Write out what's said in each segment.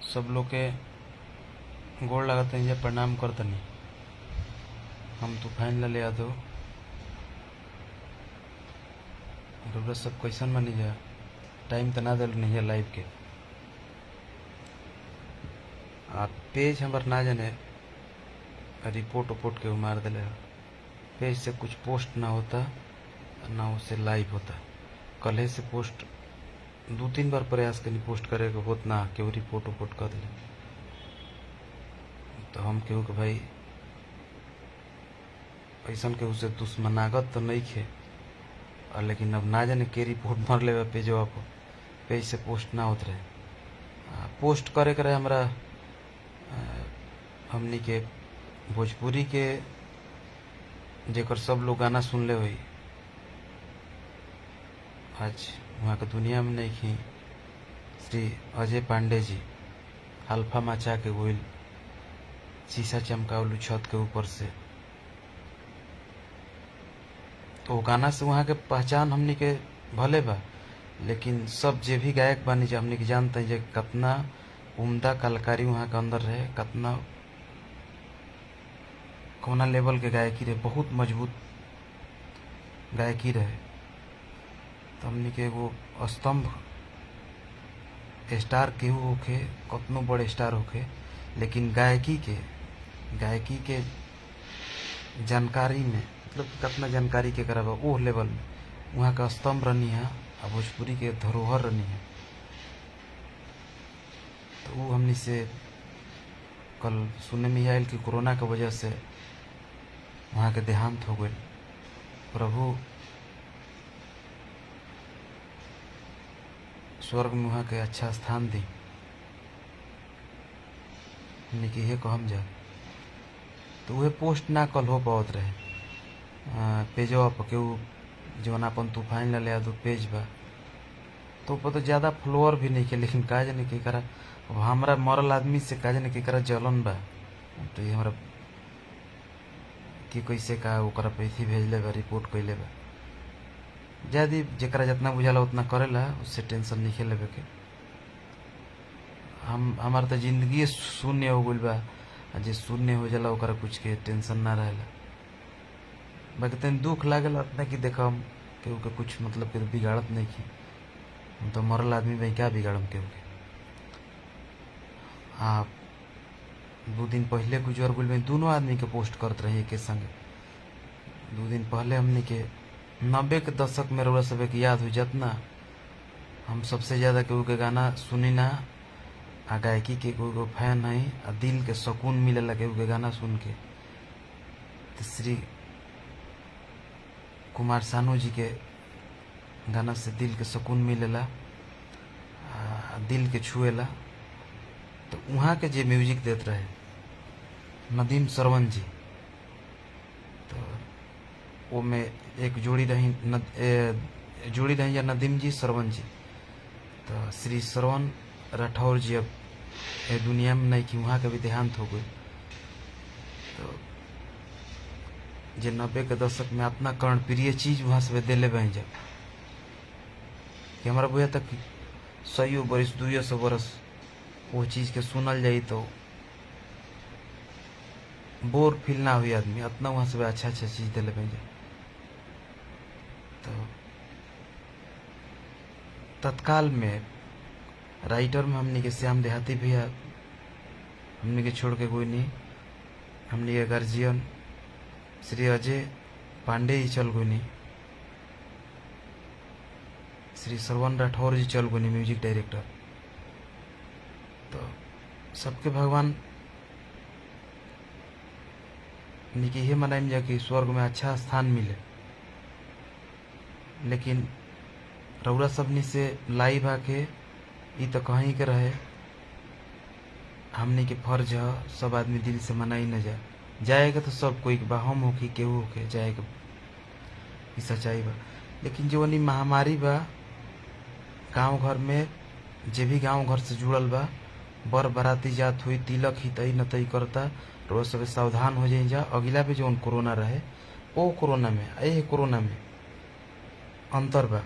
सब लोग के गोड़ लागत है, प्रणाम करतनी। हम तूफान लाल यादव। रउरा सब कैसन मानी जा? टाइम तो ना दिल नहीं है लाइव के। आप पेज हमार ना जाने रिपोर्ट उपोर्ट के मार दिले। पेज से कुछ पोस्ट ना होता ना उससे लाइव होता। कल से पोस्ट 2-3 बार प्रयास करी पोस्ट करे के होत ना केहू रिपोर्ट उपोर्ट कर दिले। तो हम केहू के भाई ऐसा केहू से दुश्मनागत तो नहीं खे, और लेकिन अब ना जाने के रिपोर्ट मर ले पेजवा पर। पेज से पोस्ट ना होत रहे। पोस्ट करे करे हमरा हमनी के भोजपुरी के जेकर सब लोग गाना सुन ले हुई, आज वहाँ के दुनिया में नहीं खी। श्री अजय पांडे जी अल्फा मचा के गोइल, शीशा चमकावलू छत के ऊपर से। तो गाना से वहाँ के पहचान हमनी के भले बा, लेकिन सब जे भी गायक बानी जे हमनी के जानते हैं कितना उम्दा कलाकारी वहाँ के अंदर रहे, कितना कौना लेवल के गायकी रहे, बहुत मजबूत गायकी रहे। तो हमनी के एगो स्तंभ स्टार केहू होखे, कतनो बड़े स्टार होखे, लेकिन गायकी के जानकारी में मतलब कितना जानकारी के करब वो लेवल में वहाँ का स्तंभ रनी है और भोजपुरी के धरोहर रनी है। तो वो हमनी से कल सुनने में आयल कि कोरोना की वजह से वहाँ के देहांत हो गए। प्रभु स्वर्ग में वहाँ के अच्छा स्थान दी, हमनी के कहम जा। तो वह पोस्ट ना कल हो पावत रहे पेजवा पर केहू जौन अपन तूफान लाल यादव पेज बा, तो ऊपर तो ज़्यादा फॉलोअर भी नहीं के, लेकिन का जाने के करा अब हमारा मरल आदमी से का जाने के करा जलन बा। तो ये हमारा कि कैसे का ओकरा पे थी भेजले बा, रिपोर्ट कैले बा। ज्यादा जरा जितना बुझाला उतना करेला, उससे टेंशन नहीं लेवे के। हमार तो जिंदगी शून्य हो गई बा, जे शून्य हो जाला ओकरा कुछ के टेंशन ना रहेला। बाकी तन दुख लागेला उतना कि देख हम केहू के कुछ मतलब के बिगाड़त नहीं की। हम तो मरल आदमी भाई क्या बिगाड़म केहू के। आप 2 दिन पहले गुजर गुल में दोनों आदमी के पोस्ट करते रही के संगे। 2 दिन पहले हमने के 90 के दशक में रउरा सब के याद हो जितना हम सबसे ज़्यादा केहू के गाना सुनी ना, आ गायकी के कोई फैन है, आ दिल के सुकून मिलेला केहू के गाना सुन के। तो श्री कुमार सानू जी के गाना से दिल के सुकून मिलेला, दिल के छुएला। तो वहाँ के जे म्यूजिक देते रहे नदीम श्रवण जी, तो वो में एक जोड़ी रही या नदीम जी श्रवण जी। तो श्री श्रवण राठौर जी अब ये दुनिया में नहीं कि वहाँ का भी देहांत हो गई। तो जे 90 के दशक में अपना कर्णप्रिय चीज वहाँ से दिले बन जा कि हमारा बुझा तक 100 बरस 200 बरस वो चीज के सुनल जाई तो बोर फील ना हुई आदमी, इतना वहाँ से अच्छा चीज दिले बन जा। तो तत्काल में राइटर में हमने के श्याम देहाती भैया हमने के छोड़ के कोई नहीं। हमने के गार्जियन श्री अजय पांडे ही चल कोई नहीं, श्री श्रवण राठौर जी चल कोई नहीं म्यूजिक डायरेक्टर। तो सबके भगवान निकी ये मनाइम जा कि स्वर्ग में अच्छा स्थान मिले। लेकिन रउरा सबनी से लाइव आके ये तो कहीं के रहे हमने के फर्ज है, सब आदमी दिल से मनाई न जाएगा। तो सब कोई बा, हम हो कि केहू हो के जाएगा, ये सच्चाई बा। लेकिन जो वनी महामारी बा गांव घर में, जे भी गांव घर से जुड़ल बा, बर बराती जात हुई तिलक ही तई न तई करता। रोज सब सावधान हो जाए जा। अगला भी जो कोरोना रहे वो कोरोना में कोरोना में अंतर बा।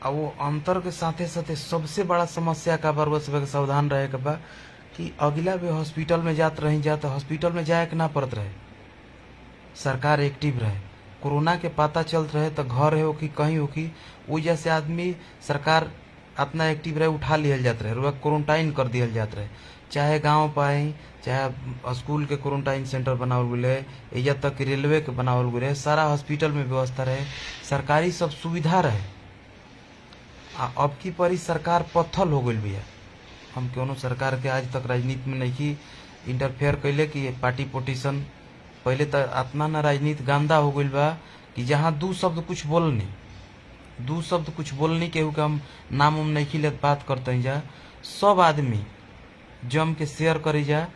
और वो अंतर के साथे साथे सबसे बड़ा समस्या का बा सब सावधान रहे के बा कि अगला भी हॉस्पिटल में जात रही जा तो हॉस्पिटल में जाए के ना पड़त रहे, सरकार एक्टिव रहे, कोरोना के पता चलत रहे तो घर हो कि कहीं हो कि वजह से आदमी सरकार अपना एक्टिव रहे उठा लियल जात रहे, क्वारंटाइन कर दियल जात रहे, चाहे गांव पाई चाहे स्कूल के क्वारंटाइन सेंटर बनावल गए या तक रेलवे के बनावल गए, सारा हॉस्पिटल में व्यवस्था रहे, सरकारी सब सुविधा रहे। अब की परी सरकार पत्थल हो गई भैया। हम क्यों सरकार के आज तक राजनीति में नहीं इंटरफेयर कैले कि पार्टी पोटिशन पहले तो अपना ना राजनीति गंदा हो गई बा कि जहाँ दू शब्द कुछ बोलनी केहू के हम नाम उम नहीं ले बात करते जा, सब आदमी जम के शेयर करी जा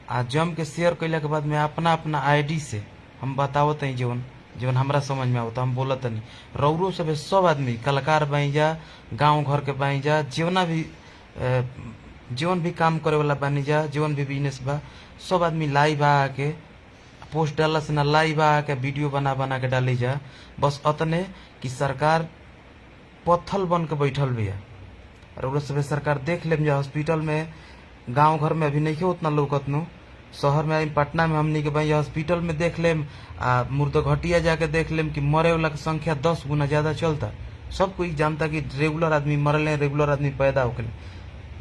आ जम के शेयर कैला के बाद में अपना अपना आईडी से हम बतावत हैं जीवन जीवन हमरा समझ में आवता हम बोलत नहीं रौरो सब आदमी कलाकार बनी जा, गांव घर के बनी जा, जीवन भी काम करे वाला बनी जा, जीवन भी बिजनेस बा, सब आदमी लाइव आके पोस्ट डाला से ना लाइव आके वीडियो बना बना के डाली जा, बस अतने कि सरकार पत्थल बन के बैठल भी है। और सब सरकार देख लेम जा हॉस्पिटल में, गांव घर में अभी नहीं है उतना लोकत नो, शहर में पटना में हमनी के भाई हॉस्पिटल में देख लेम आ मुर्दघटिया जाके देख लेम कि मरे वाला की संख्या 10 गुना ज्यादा चलता। सब कोई जानता कि रेगुलर आदमी मरल, रेगुलर आदमी पैदा होके,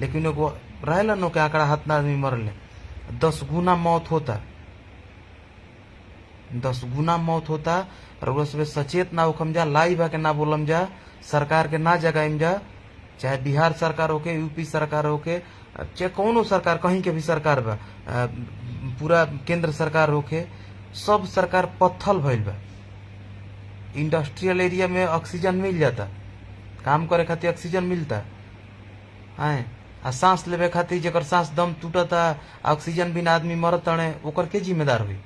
लेकिन एगो रहेला नो के आंकड़ा हाथ ना आदमी मरल 10 गुना मौत होता, 10 गुना मौत होता। और सब सचेत ना होखम जा, लाइव आके ना बोलम जा, सरकार के ना जगाइम जा, चाहे बिहार सरकार होके, यूपी सरकार होके, चाहे कौनो सरकार, कहीं के भी सरकार बा, पूरा केंद्र सरकार होके, सब सरकार पत्थल भइल बा। इंडस्ट्रियल एरिया में ऑक्सीजन मिल जाता, काम करे खातिर ऑक्सीजन मिलता है, आ सांस लेवे खातिर जेकर सांस दम टूटता, ऑक्सीजन बिना आदमी मरत तड़े, ओकर के जिम्मेदार हुई?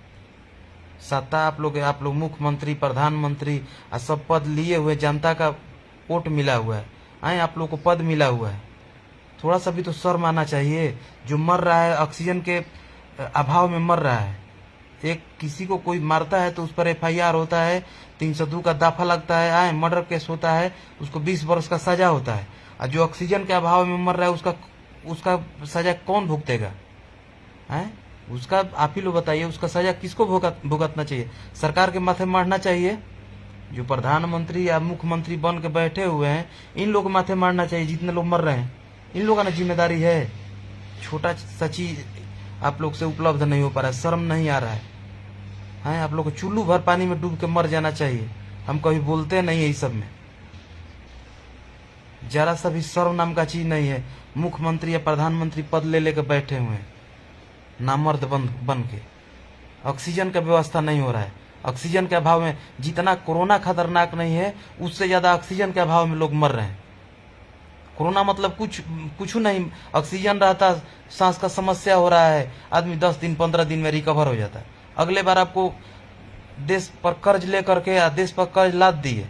सत्ता आप लोग मुख्यमंत्री, प्रधानमंत्री आ सब पद लिए हुए, जनता का वोट मिला हुआ है, आप लोग को पद मिला हुआ है, थोड़ा सा भी तो शर्म आना चाहिए। जो मर रहा है ऑक्सीजन के अभाव में मर रहा है, एक किसी को कोई मारता है तो उस पर FIR होता है, 302 का दाफा लगता है, मर्डर केस होता है, उसको 20 वर्ष का सजा होता है। और जो ऑक्सीजन के अभाव में मर रहा है उसका सजा कौन भुगतेगा? उसका आप ही लोग बताइए, उसका सजा किसको भुगतना चाहिए? सरकार के माथे मारना चाहिए? जो प्रधानमंत्री या मुख्यमंत्री बन के बैठे हुए हैं, इन लोग को माथे मारना चाहिए। जितने लोग मर रहे हैं इन लोगों का जिम्मेदारी है। छोटा सा चीज आप लोग से उपलब्ध नहीं हो पा रहा है, शर्म नहीं आ रहा है, आप लोग को चुल्लू भर पानी में डूब के मर जाना चाहिए। हम कभी बोलते नहीं है इस सब में, जरा सा भी शर्म नाम का चीज नहीं है। मुख्यमंत्री या प्रधानमंत्री पद ले लेकर बैठे हुए हैं, नामर्द बन के। ऑक्सीजन का व्यवस्था नहीं हो रहा है, ऑक्सीजन के अभाव में जितना कोरोना खतरनाक नहीं है, उससे ज्यादा ऑक्सीजन के अभाव में लोग मर रहे हैं। कोरोना मतलब कुछ नहीं, ऑक्सीजन रहता, सांस का समस्या हो रहा है, आदमी 10 दिन 15 दिन में रिकवर हो जाता है। अगले बार आपको देश पर कर्ज लेकर के, देश पर कर्ज लाद दिए,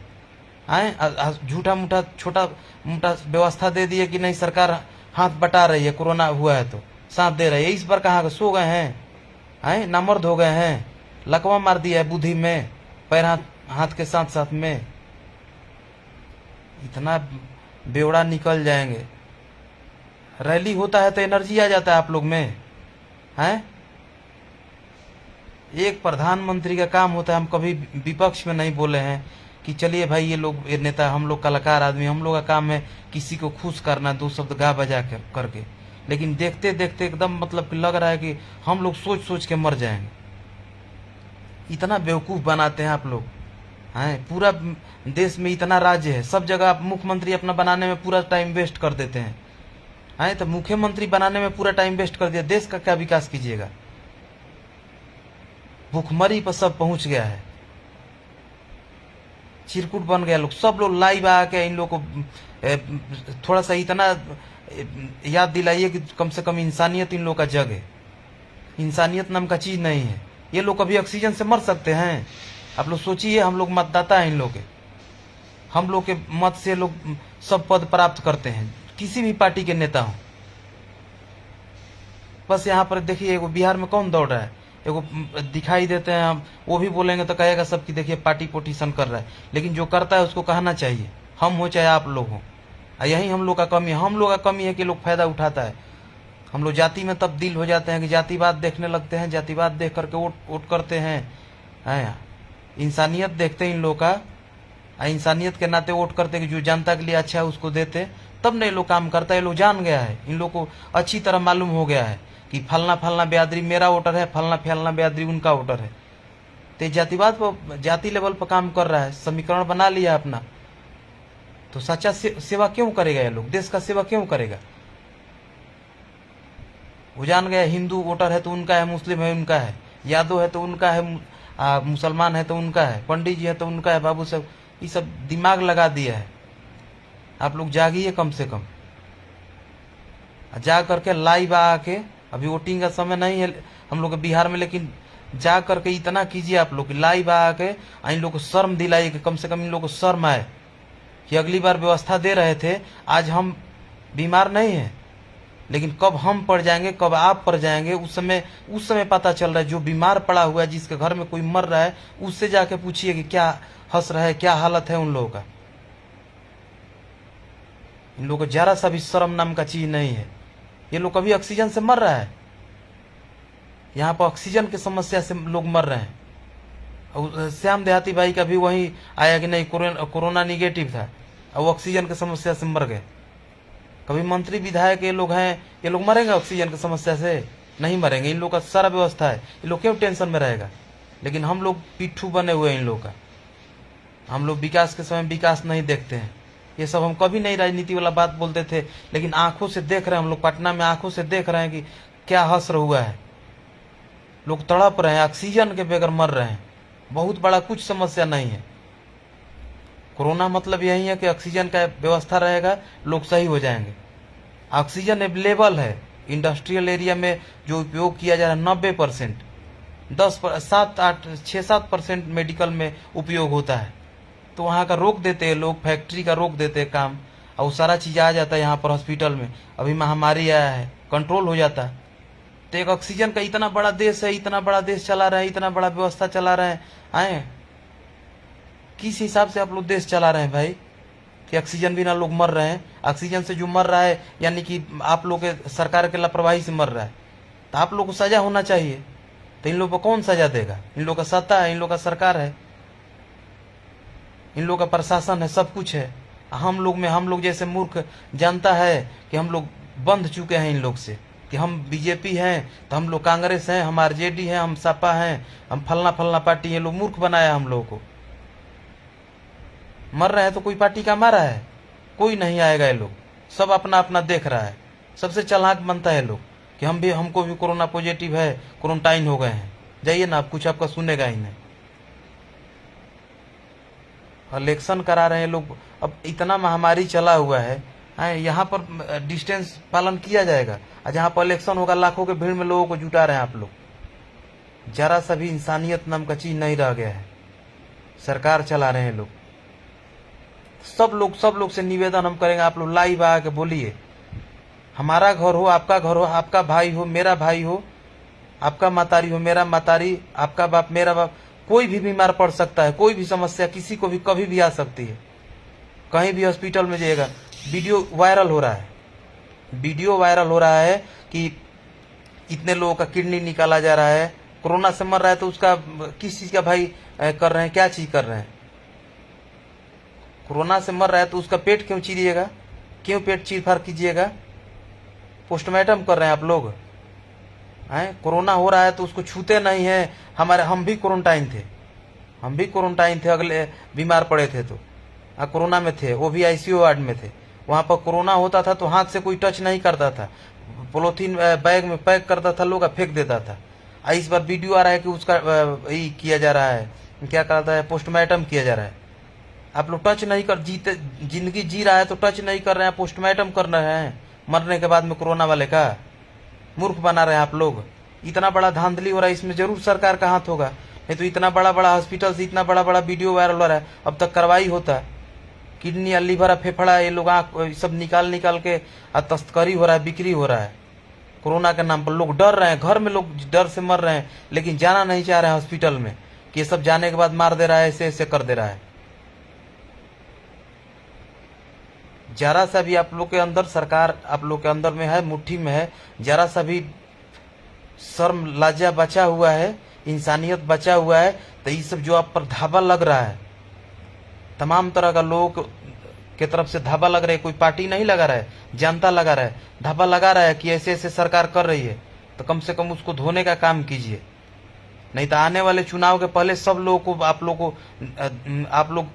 झूठा मूठा छोटा मोटा व्यवस्था दे दिए कि नहीं सरकार हाथ बटा रही है, कोरोना हुआ है तो साथ दे रही है। इस बार कहाँ सो गए हैं, नामर्द हो गए हैं, लकवा मार दिया है बुद्धि में, पैर हाथ के साथ साथ में। इतना बेवड़ा निकल जाएंगे। रैली होता है तो एनर्जी आ जाता है आप लोग में, एक प्रधानमंत्री का काम होता है। हम कभी विपक्ष में नहीं बोले हैं कि चलिए भाई ये लोग नेता, हम लोग कलाकार आदमी, हम लोग का काम है किसी को खुश करना, 2 शब्द गा बजा करके। लेकिन देखते देखते एकदम मतलब लग रहा है कि हम लोग सोच सोच के मर जाएंगे। इतना बेवकूफ बनाते हैं आप लोग, पूरा देश में इतना राज्य है, सब जगह आप मुख्यमंत्री अपना बनाने में पूरा टाइम वेस्ट कर देते हैं। तो मुख्यमंत्री बनाने में पूरा टाइम वेस्ट कर दिया, देश का क्या विकास कीजिएगा? भूखमरी पर सब पहुंच गया है, चिरकुट बन गया लोग। सब लोग लाइव आके इन लोग को थोड़ा सा इतना याद दिलाइए कि कम से कम इंसानियत इन लोग का जग है। इंसानियत नाम का चीज नहीं है। ये लोग कभी ऑक्सीजन से मर सकते हैं? आप लोग सोचिए, हम लोग मतदाता हैं इन लोग के, हम लोग के मत से लोग सब पद प्राप्त करते हैं, किसी भी पार्टी के नेता हो। बस यहाँ पर देखिए, एगो बिहार में कौन दौड़ रहा है, एगो दिखाई देते हैं, हम वो भी बोलेंगे तो कहेगा सब कि देखिए पार्टी पोटिशन कर रहा है। लेकिन जो करता है उसको कहना चाहिए, हम हो चाहे आप लोग हों। यही हम लोग का कमी है, हम लोग का कमी है कि लोग फायदा उठाता है। हम लोग जाति में तब्दील हो जाते हैं कि जातिवाद देखने लगते हैं, जातिवाद देख करके वोट करते हैं। इंसानियत देखते हैं इन लोग का, इंसानियत के नाते वोट करते हैं कि जो जनता के लिए अच्छा है उसको देते, तब नहीं लोग काम करता है। ये लोग जान गया है, इन लोग को अच्छी तरह मालूम हो गया है कि फलना फलना बिरादरी मेरा वोटर है, फलना फलना बिरादरी उनका वोटर है। तो जातिवाद पर, जाति लेवल पर काम कर रहा है, समीकरण बना लिया अपना। तो सच्चा सेवा क्यों करेगा ये लोग, देश का सेवा क्यों करेगा? वो जान गया हिंदू वोटर है तो उनका है, मुस्लिम है उनका है, यादव है तो उनका है, मुसलमान है तो उनका है, पंडित जी है तो उनका है। बाबू सब ये सब दिमाग लगा दिया है। आप लोग जागिए कम से कम, जा करके लाइव आके, अभी वोटिंग का समय नहीं है हम लोग के बिहार में, लेकिन जा करके इतना कीजिए आप लोग लाइव आके इन लोग को शर्म दिलाइए कि कम से कम इन लोग को शर्म आए कि अगली बार व्यवस्था दे रहे थे, आज हम बीमार नहीं हैं, लेकिन कब हम पड़ जाएंगे, कब आप पड़ जाएंगे, उस समय पता चल रहा है। जो बीमार पड़ा हुआ है, जिसके घर में कोई मर रहा है, उससे जाके पूछिए कि क्या हंस रहा है, क्या हालत है उन लोगों का। इन लोगों को जरा सा भी शर्म नाम का चीज नहीं है। ये लोग कभी ऑक्सीजन से मर रहा है, यहाँ पर ऑक्सीजन की समस्या से लोग मर रहे हैं। और श्याम देहाती भाई का भी वही आया कि नहीं कोरोना निगेटिव था, और ऑक्सीजन की समस्या से मर गए। कभी मंत्री विधायक ये लोग हैं, ये लोग मरेंगे ऑक्सीजन की समस्या से? नहीं मरेंगे। इन लोग का सारा व्यवस्था है, ये लोग क्यों टेंशन में रहेगा? लेकिन हम लोग पिट्ठू बने हुए हैं इन लोग का। हम लोग विकास के समय विकास नहीं देखते हैं। ये सब हम कभी नहीं राजनीति वाला बात बोलते थे, लेकिन आंखों से देख रहे हैं, हम लोग पटना में आंखों से देख रहे हैं कि क्या हश्र हुआ है। लोग तड़प रहे हैं, ऑक्सीजन के बगैर मर रहे हैं। बहुत बड़ा कुछ समस्या नहीं है। कोरोना मतलब यही है कि ऑक्सीजन का व्यवस्था रहेगा, लोग सही हो जाएंगे। ऑक्सीजन अवेलेबल है इंडस्ट्रियल एरिया में, जो उपयोग किया जा रहा है 90%, 6-7% मेडिकल में उपयोग होता है। तो वहाँ का रोक देते हैं लोग, फैक्ट्री का रोक देते हैं काम, और वो सारा चीज़ आ जाता है यहाँ पर हॉस्पिटल में। अभी महामारी आया है, कंट्रोल हो जाता है। तो एक ऑक्सीजन का इतना बड़ा देश है, इतना बड़ा देश चला रहे हैं, इतना बड़ा व्यवस्था चला रहे हैं, आए किस हिसाब से आप लोग देश चला रहे हैं भाई, कि ऑक्सीजन बिना लोग मर रहे हैं। ऑक्सीजन से जो मर रहा है, यानी कि आप लोग के सरकार के लापरवाही से मर रहा है, तो आप लोग को सजा होना चाहिए। तो इन लोग को कौन सजा देगा? इन लोग का सत्ता है, इन लोग का सरकार है, इन लोग का प्रशासन है, सब कुछ है। हम लोग जैसे मूर्ख जनता है कि हम लोग बंध चुके हैं इन लोग से, कि हम बीजेपी हैं तो हम लोग कांग्रेस हैं, हम आरजेडी हैं, हम सपा हैं, हम फलना फलना पार्टी। ये लोग मूर्ख बनाया हम लोगों को। मर रहे हैं तो कोई पार्टी का मारा है? कोई नहीं आएगा। ये लोग सब अपना अपना देख रहा है। सबसे चालाक बनता है लोग कि हमको भी कोरोना पॉजिटिव है, क्वारंटाइन हो गए हैं। जाइए ना, आप कुछ आपका सुनेगा ही नहीं। इलेक्शन करा रहे हैं लोग, अब इतना महामारी चला हुआ है, यहाँ पर डिस्टेंस पालन किया जाएगा, और जहाँ पर इलेक्शन होगा लाखों के भीड़ में लोगों को जुटा रहे हैं आप लोग। जरा सा भी इंसानियत नाम का चीज नहीं रह गया है। सरकार चला रहे हैं लोग। सब लोग से निवेदन हम करेंगे, आप लोग लाइव आके बोलिए। हमारा घर हो, आपका घर हो, आपका भाई हो, मेरा भाई हो, आपका मातारी हो, मेरा मातारी, आपका बाप, मेरा बाप, कोई भी बीमार पड़ सकता है। कोई भी समस्या किसी को भी कभी भी आ सकती है। कहीं भी हॉस्पिटल में जाइएगा, वीडियो वायरल हो रहा है कि इतने लोगों का किडनी निकाला जा रहा है। कोरोना से मर रहा है तो उसका किस चीज का भाई कर रहे हैं, क्या चीज कर रहे हैं? कोरोना से मर रहा है तो उसका पेट क्यों चीरिएगा, क्यों पेट चीर फाड़ कीजिएगा? पोस्टमार्टम कर रहे हैं आप लोग हैं। कोरोना हो रहा है तो उसको छूते नहीं है। हम भी क्वारंटाइन थे, अगले बीमार पड़े थे तो कोरोना में थे, वो भी आईसीयू वार्ड में थे। वहां पर कोरोना होता था तो हाथ से कोई टच नहीं करता था, पॉलीथीन बैग में पैक करता था लोग, फेंक देता था। इस बार वीडियो आ रहा है कि उसका किया जा रहा है, क्या कहता है, पोस्टमार्टम किया जा रहा है। आप लोग टच नहीं कर, जिंदगी जी रहा है तो टच नहीं कर रहे हैं, पोस्टमार्टम कर रहे हैं मरने के बाद में कोरोना वाले का। मूर्ख बना रहे हैं आप लोग। इतना बड़ा धांधली हो रहा है, इसमें जरूर सरकार का हाथ होगा, नहीं तो इतना बड़ा बड़ा हॉस्पिटल से इतना बड़ा बड़ा वीडियो वायरल हो रहा है। अब तक कार्रवाई होता। किडनी, लीवर, फेफड़ा, ये लोग सब निकाल के तस्करी हो रहा है, बिक्री हो रहा है। कोरोना के नाम पर लोग डर रहे हैं, घर में लोग डर से मर रहे हैं, लेकिन जाना नहीं चाह रहे हैं हॉस्पिटल में, कि ये सब जाने के बाद मार दे रहा है, ऐसे ऐसे कर दे रहा है। जरा सा भी आप लोग के अंदर, सरकार आप लोग के अंदर में है, मुट्ठी में है, जरा सा भी शर्म लज्जा बचा हुआ है, इंसानियत बचा हुआ है, तो ये सब जो आप पर धावा लग रहा है, तमाम तरह का लोग के तरफ से धावा लग रहा है, कोई पार्टी नहीं लगा रहा है, जनता लगा रहा है, धावा लगा रहा है कि ऐसे ऐसे सरकार कर रही है, तो कम से कम उसको धोने का काम कीजिए। नहीं तो आने वाले चुनाव के पहले सब लोगों को आप लोग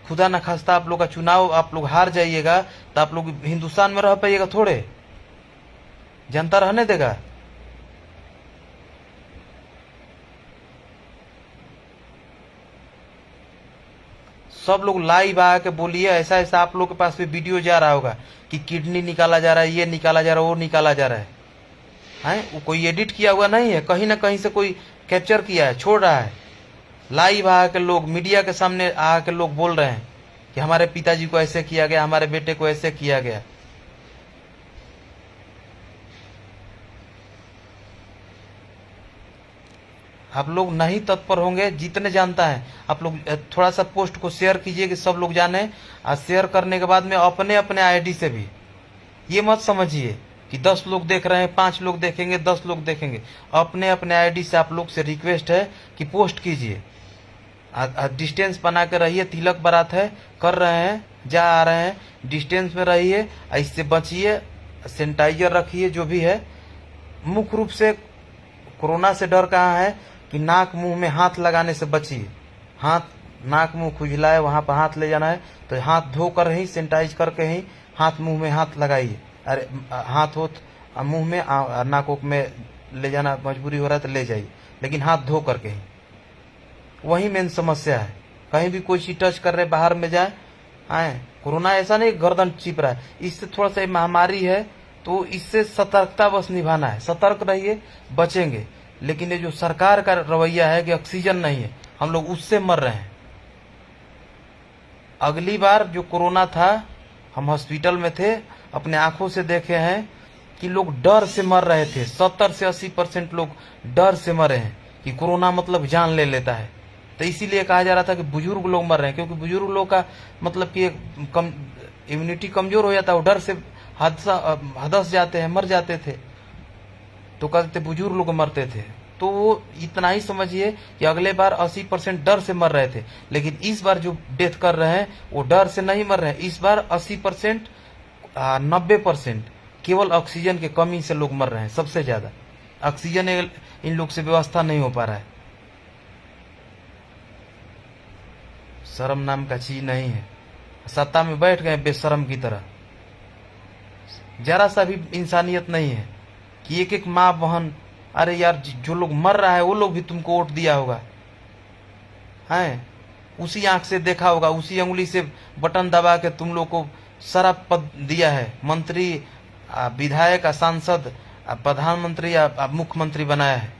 खुदा न खास्ता आप लोग का चुनाव आप लोग हार जाइएगा, तो आप लोग हिंदुस्तान में रह पाइएगा थोड़े? जनता रहने देगा? सब लोग लाइव आके बोलिए, ऐसा ऐसा आप लोग के पास भी वीडियो जा रहा होगा कि किडनी निकाला जा रहा है, ये निकाला जा रहा है, वो निकाला जा रहा है, वो कोई एडिट किया हुआ नहीं है, कहीं ना कहीं से कोई कैप्चर किया है, छोड़ रहा है। लाइव आके लोग मीडिया के सामने आके लोग बोल रहे हैं कि हमारे पिताजी को ऐसे किया गया, हमारे बेटे को ऐसे किया गया। आप लोग नहीं तत्पर होंगे, जितने जानता है आप लोग थोड़ा सा पोस्ट को शेयर कीजिए कि सब लोग जाने, और शेयर करने के बाद में अपने अपने आईडी से भी, ये मत समझिए कि 10 लोग देख रहे हैं, 5 लोग देखेंगे, 10 लोग देखेंगे, अपने अपने आईडी से आप लोग से रिक्वेस्ट है कि पोस्ट कीजिए। डिस्टेंस बना के रहिए, तिलक बारात है, कर रहे हैं, जा आ रहे हैं, डिस्टेंस में रहिए, इससे बचिए, सैनिटाइजर रखिए, जो भी है। मुख्य रूप से कोरोना से डर कहाँ है कि नाक मुंह में हाथ लगाने से बचिए। हाथ, नाक मुंह खुजला है, वहां पर हाथ ले जाना है तो हाथ धोकर ही, सैनिटाइज करके ही हाथ मुंह में हाथ लगाइए। अरे हाथ हो मुंह में, नाक में ले जाना मजबूरी हो रहा है तो ले जाइए, लेकिन हाथ धो करके ही। वही मेन समस्या है। कहीं भी कोई चीज टच कर रहे, बाहर में जाए आए, कोरोना ऐसा नहीं गर्दन चिप रहा है, इससे थोड़ा सा महामारी है, तो इससे सतर्कता बस निभाना है। सतर्क रहिए, बचेंगे। लेकिन ये जो सरकार का रवैया है कि ऑक्सीजन नहीं है, हम लोग उससे मर रहे हैं। अगली बार जो कोरोना था, हम हॉस्पिटल में थे, अपने आंखों से देखे हैं कि लोग डर से मर रहे थे। 70 से 80% लोग डर से मरे हैं कि कोरोना मतलब जान ले लेता है। तो इसीलिए कहा जा रहा था कि बुजुर्ग लोग मर रहे हैं, क्योंकि बुजुर्ग लोग का मतलब कि इम्यूनिटी कमजोर हो जाता है, वो डर से हदस जाते हैं, मर जाते थे, तो कहते बुजुर्ग लोग मरते थे। तो वो इतना ही समझिए कि अगले बार 80% डर से मर रहे थे, लेकिन इस बार जो डेथ कर रहे हैं वो डर से नहीं मर रहे हैं। इस बार 80%, 90% केवल ऑक्सीजन की कमी से लोग मर रहे हैं। सबसे ज्यादा ऑक्सीजन इन लोग से व्यवस्था नहीं हो पा रहा है। शर्म नाम का चीज नहीं है, सत्ता में बैठ गए बेशरम की तरह। जरा सा भी इंसानियत नहीं है कि एक एक माँ बहन, अरे यार जो लोग मर रहा है वो लोग भी तुमको वोट दिया होगा, हैं? उसी आंख से देखा होगा, उसी उंगली से बटन दबा के तुम लोग को सारा पद दिया है, मंत्री, विधायक, सांसद, प्रधानमंत्री या मुख्यमंत्री बनाया है।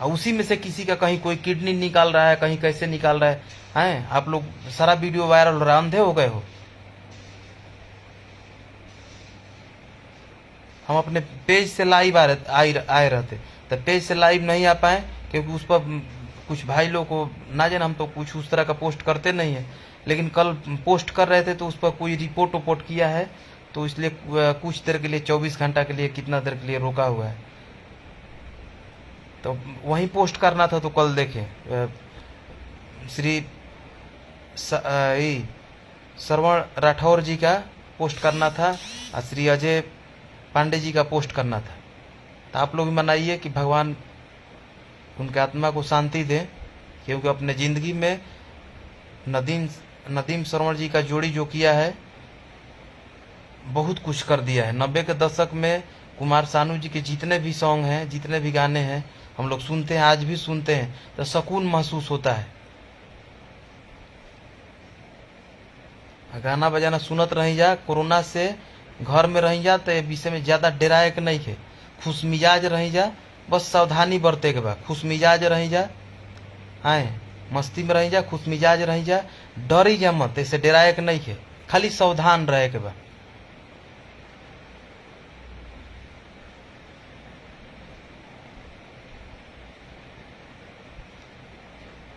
उसी में से किसी का कहीं कोई किडनी निकाल रहा है, कहीं कैसे निकाल रहा है, हैं? आप लोग सारा वीडियो वायरल हो रहा है, अंधे हो गए हो। हम अपने पेज से लाइव आए रहते, तो पेज से लाइव नहीं आ पाए क्योंकि उस पर कुछ भाई लोग को ना जाने, हम तो कुछ उस तरह का पोस्ट करते नहीं है, लेकिन कल पोस्ट कर रहे थे तो उस पर कोई रिपोर्ट किया है, तो इसलिए कुछ देर के लिए, 24 घंटा के लिए, कितना देर के लिए रोका हुआ है। तो वहीं पोस्ट करना था, तो कल देखें श्री श्रवण राठौर जी का पोस्ट करना था और श्री अजय पांडे जी का पोस्ट करना था। तो आप लोग भी मनाइए कि भगवान उनके आत्मा को शांति दें, क्योंकि अपने जिंदगी में नदीम श्रवण जी का जोड़ी जो किया है, बहुत कुछ कर दिया है। 90 के दशक में कुमार सानू जी के जितने भी सॉन्ग हैं, जितने भी गाने हैं, हम लोग सुनते हैं, आज भी सुनते हैं, तो सुकून महसूस होता है। गाना बजाना सुनत रही जा, कोरोना से घर में रही जा, तो ये विषय में ज्यादा डराए के नहीं है। खुश मिजाज रही जा, बस सावधानी बरते के बाद खुश मिजाज रही जा, आए मस्ती में रही जा, खुश मिजाज रही जा, डरी जा मत, ऐसे डराए के नहीं है, खाली सावधान रहे के बाद।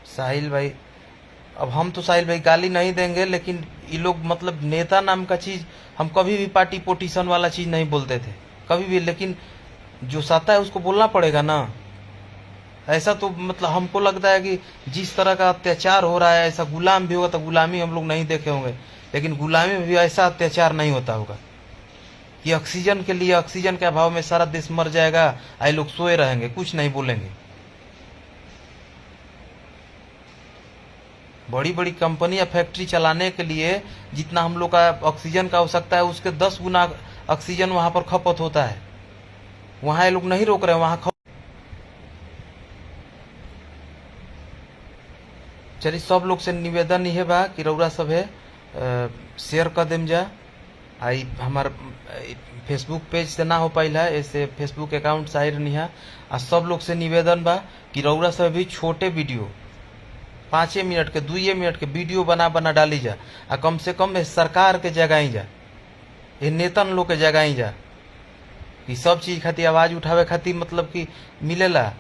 साहिल भाई, अब हम तो साहिल भाई गाली नहीं देंगे, लेकिन ये लोग मतलब नेता नाम का चीज हम कभी भी पार्टी पोटीशन वाला चीज नहीं बोलते थे कभी भी, लेकिन जो सत्ता है उसको बोलना पड़ेगा ना। ऐसा तो मतलब हमको लगता है कि जिस तरह का अत्याचार हो रहा है, ऐसा गुलाम भी होगा तो गुलामी हम लोग नहीं देखे होंगे, लेकिन गुलामी में भी ऐसा अत्याचार नहीं होता होगा कि ऑक्सीजन के लिए, ऑक्सीजन के अभाव में सारा देश मर जाएगा, आई लोग सोए रहेंगे, कुछ नहीं बोलेंगे। बड़ी बड़ी कंपनी या फैक्ट्री चलाने के लिए जितना हम लोग का ऑक्सीजन का आवश्यकता है उसके 10 गुना ऑक्सीजन वहां पर खपत होता है। वहां ये लोग नहीं रोक रहे, वहां चलिए सब लोग से निवेदन ये बा कि रउरा सब है शेयर कर देम जा। आई हमार फेसबुक पेज से ना हो पाइला, ऐसे फेसबुक अकाउंट से नहीं है। आ सब लोग से निवेदन बा कि रउरा सब भी छोटे वीडियो 5 मिनट के 2 मिनट के वीडियो बना बना डाली जा, आ कम से कम सरकार के जगाई जा, ये नेतन लोग के जगाई जा कि सब चीज खातिर आवाज उठावे खातिर मतलब कि मिलेला,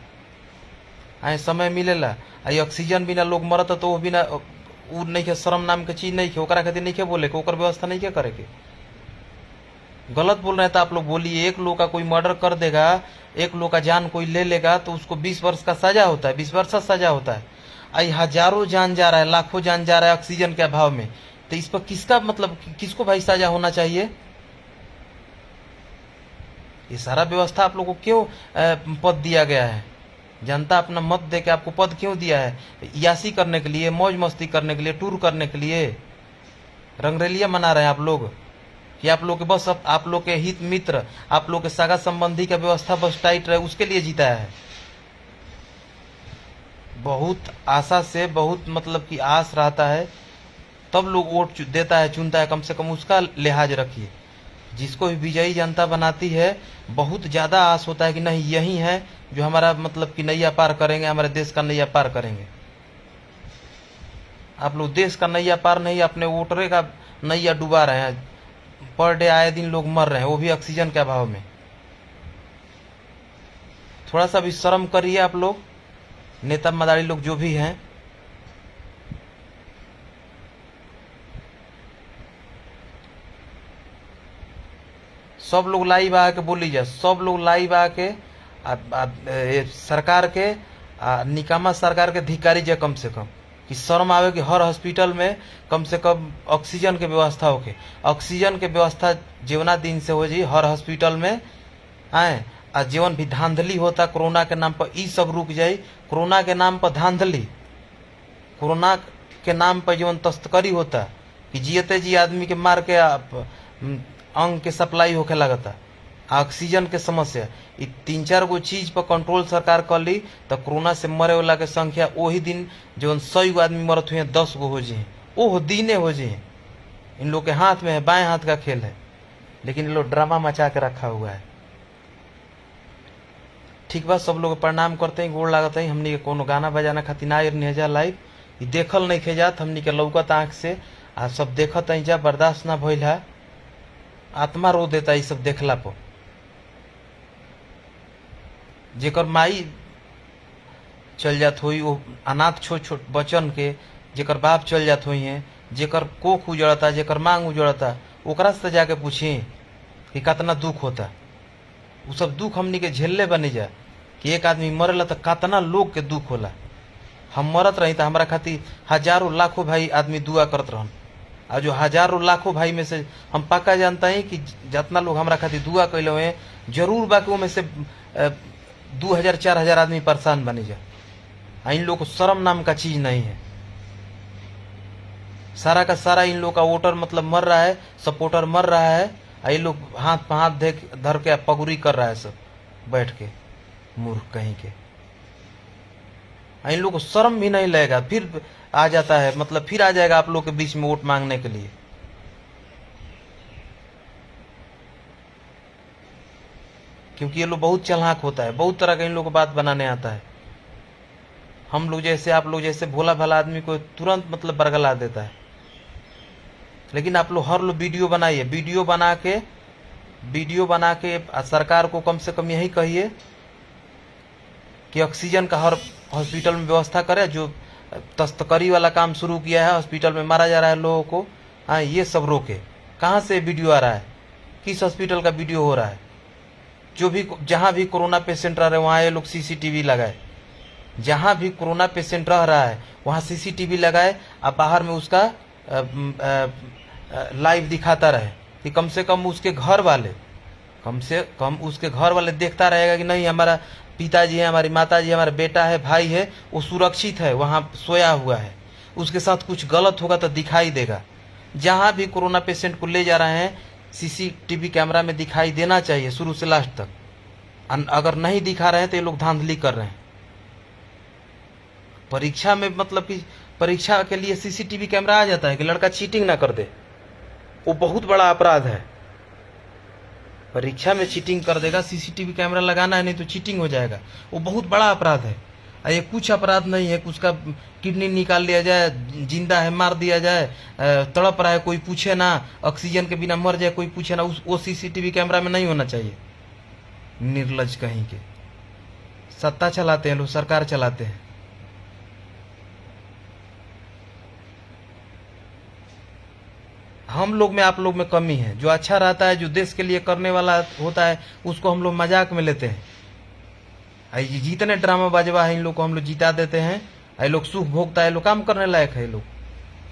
आए समय मिलेला। आई ऑक्सीजन बिना लोग मरत तो वो बिना उ नहीं के शर्म नाम के चीज नहीं के, ओकरा खातिर नहीं के बोले के, ओकर व्यवस्था नहीं के करे के। गलत बोल रहे हैं तो आप लोग बोलिए। एक लोग का कोई मर्डर कर देगा, एक लोग का जान कोई ले लेगा तो उसको 20 वर्ष का सजा होता है, 20 वर्ष का सजा होता है। आई हजारों जान जा रहा है, लाखों जान जा रहा है ऑक्सीजन के अभाव में, तो इस पर किसका मतलब किसको भाई सजा होना चाहिए? ये सारा व्यवस्था आप लोग को क्यों पद दिया गया है? जनता अपना मत दे के आपको पद क्यों दिया है? यासी करने के लिए, मौज मस्ती करने के लिए, टूर करने के लिए, रंगरेलिया मना रहे हैं आप लोग कि आप लोग के बस आप लोग के हित मित्र, आप लोग के सगा संबंधी का व्यवस्था बस टाइट रहे, उसके लिए जीता है। बहुत आशा से, बहुत मतलब कि आस रहता है तब लोग वोट देता है, चुनता है, कम से कम उसका लिहाज रखिए। जिसको भी विजयी जनता बनाती है बहुत ज्यादा आस होता है कि नहीं यही है जो हमारा मतलब कि नैया पार करेंगे, हमारे देश का नैया पार करेंगे। आप लोग देश का नैया पार नहीं, अपने वोटरे का नैया डुबा रहे हैं। पर डे आए दिन लोग मर रहे हैं, वो भी ऑक्सीजन के अभाव में। थोड़ा सा भी शर्म करिए आप लोग, नेता मदारी लोग जो भी हैं। सब लोग लाइव आके बोली जा, सब लोग लाइव आके सरकार के निकामा सरकार के धिकारी जा, कम से कम कि शर्म आवे कि हर हॉस्पिटल में कम से कम ऑक्सीजन के व्यवस्था होके, ऑक्सीजन के व्यवस्था जीवना दिन से हो जी हर हॉस्पिटल में आए। आ जीवन भी धांधली होता कोरोना के नाम पर, ई सब रुक जाये। कोरोना के नाम पर धांधली, कोरोना के नाम पर जीवन तस्करी होता कि जियते जी आदमी के मार के अंग के सप्लाई होके लगता। ऑक्सीजन के समस्या, 3-4 गो चीज पर कंट्रोल सरकार कर ली तो कोरोना से मरे वाला के संख्या वही दिन जो 100 आदमी मरत हुए 10 गो हो जाए, ओह दीने हो जाए। इन लोग के हाथ में है, बाएं हाथ का खेल है, लेकिन इन लोग ड्रामा मचा के रखा हुआ है। ठीक बा, सब लोग प्रणाम करते हैं, गोड़ लागत है। हमनी के कोनो गाना बजाना खातिर ना नेजा लाइव देखल नहीं खे जात, हमनी के लौकत आंख से आ सब देखत जा, बर्दाश्त ना भइल है, आत्मा रो देता ये सब देखला पर। जेकर माई चल जात हुई, वो अनाथ छोट छोट बचन के जेकर बाप चल जात हुई हैं, जेकर कोख उजड़ता, जेकर मांग उजड़ता, ओकरा से जाके पूछी कि कितना दुख होता। वो सब दुख हमनी के झेलले बनी जा कि एक आदमी मरला तो कितना लोग के दुख होला। हम मरत रही तो हमारा खातिर हजारों लाखों भाई आदमी दुआ करत रहन, और जो हजारों लाखों भाई में से हम पक्का जानता है कि जितना लोग हमारा खातिर दुआ कैले हुए जरूर बाकी में से 2000-4000 आदमी परेशान बने जा। इन लोग को शर्म नाम का चीज नहीं है। सारा का सारा इन लोग का वोटर मतलब मर रहा है, सपोर्टर मर रहा है, ये लोग हाथ पे हाथ धर के पगुरी कर रहा है सब बैठ के, मूर्ख कहीं के। इन लोग को शर्म भी नहीं लगेगा, फिर आ जाता है मतलब फिर आ जाएगा आप लोग के बीच में वोट मांगने के लिए। क्योंकि ये लोग बहुत चालाक होता है, बहुत तरह का इन लोग को बात बनाने आता है। हम लोग जैसे, आप लोग जैसे भोला भाला आदमी को तुरंत मतलब बरगला देता है। लेकिन आप लोग हर लोग वीडियो बनाइए, वीडियो बना के सरकार को कम से कम यही कहिए कि ऑक्सीजन का हर हॉस्पिटल में व्यवस्था करे, जो तस्करी वाला काम शुरू किया है, हॉस्पिटल में मारा जा रहा है लोगों को। हाँ, ये सब रोके। कहाँ से वीडियो आ रहा है, किस हॉस्पिटल का वीडियो हो रहा है? जो भी जहाँ भी कोरोना पेशेंट रह रहे हैं वहाँ ये लोग सीसीटीवी लगाए, जहाँ भी कोरोना पेशेंट रह रहा है वहाँ सीसीटीवी लगाए, अब बाहर में उसका लाइव दिखाता रहे कि कम से कम उसके घर वाले, कम से कम उसके घर वाले देखता रहेगा कि नहीं हमारा पिताजी है, हमारी माताजी है, हमारा बेटा है, भाई है, वो सुरक्षित है, वहाँ सोया हुआ है। उसके साथ कुछ गलत होगा तो दिखाई देगा। जहाँ भी कोरोना पेशेंट को ले जा रहे हैं सीसीटीवी कैमरा में दिखाई देना चाहिए शुरू से लास्ट तक। अगर नहीं दिखा रहे हैं तो ये लोग धांधली कर रहे हैं। परीक्षा में मतलब कि परीक्षा के लिए सीसीटीवी कैमरा आ जाता है कि लड़का चीटिंग ना कर दे, वो बहुत बड़ा अपराध है। परीक्षा में चीटिंग कर देगा, सीसीटीवी कैमरा लगाना है नहीं तो चीटिंग हो जाएगा, वो बहुत बड़ा अपराध है। ये कुछ अपराध नहीं है, उसका किडनी निकाल लिया जाए, जिंदा है मार दिया जाए, तड़प रहा है कोई पूछे ना, ऑक्सीजन के बिना मर जाए कोई पूछे ना, वो सीसीटीवी कैमरा में नहीं होना चाहिए। निर्लज कहीं के, सत्ता चलाते हैं लोग, सरकार चलाते हैं। हम लोग में आप लोग में कमी है। जो अच्छा रहता है, जो देश के लिए करने वाला होता है, उसको हम लोग मजाक में लेते हैं। जितने ड्रामा बाजवा है इन लोग को हम लोग जिता देते हैं। ये लोग सुख भोगता है, लोग काम करने लायक है, ये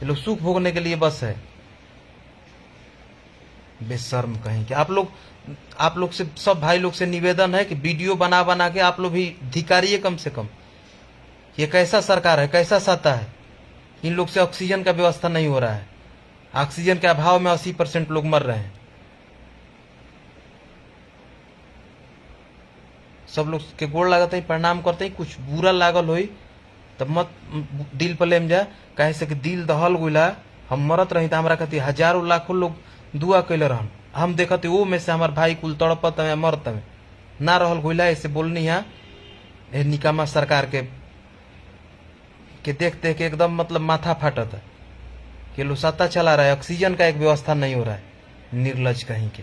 लोग सुख भोगने के लिए बस है। बेशर्म कहीं के। आप लोग से, सब भाई लोग से निवेदन है कि वीडियो बना बना के आप लोग भी धिकारिए कम से कम। ये कैसा सरकार है, कैसा सत्ता है? इन लोग से ऑक्सीजन का व्यवस्था नहीं हो रहा है। ऑक्सीजन के अभाव में 80% लोग मर रहे हैं। सब लोग के गोड़ लागते हैं, प्रणाम करते हैं। कुछ बुरा लागल होई तब मत दिल पर लेम जा, कहे से कि दिल दहल गुला। हम मरत रही तो हमारा कहती हजारों लाखों लोग दुआ कैले रहन, हम देखते वो में से हमार भाई कुल तड़पत में मरत में ना रहल गुला। ऐसे बोलनी है निकामा सरकार के देखते कि एकदम मतलब माथा फाटत है कि लोग सत्ता चला रहा है, ऑक्सीजन का एक व्यवस्था नहीं हो रहा है। निर्लज कहीं के।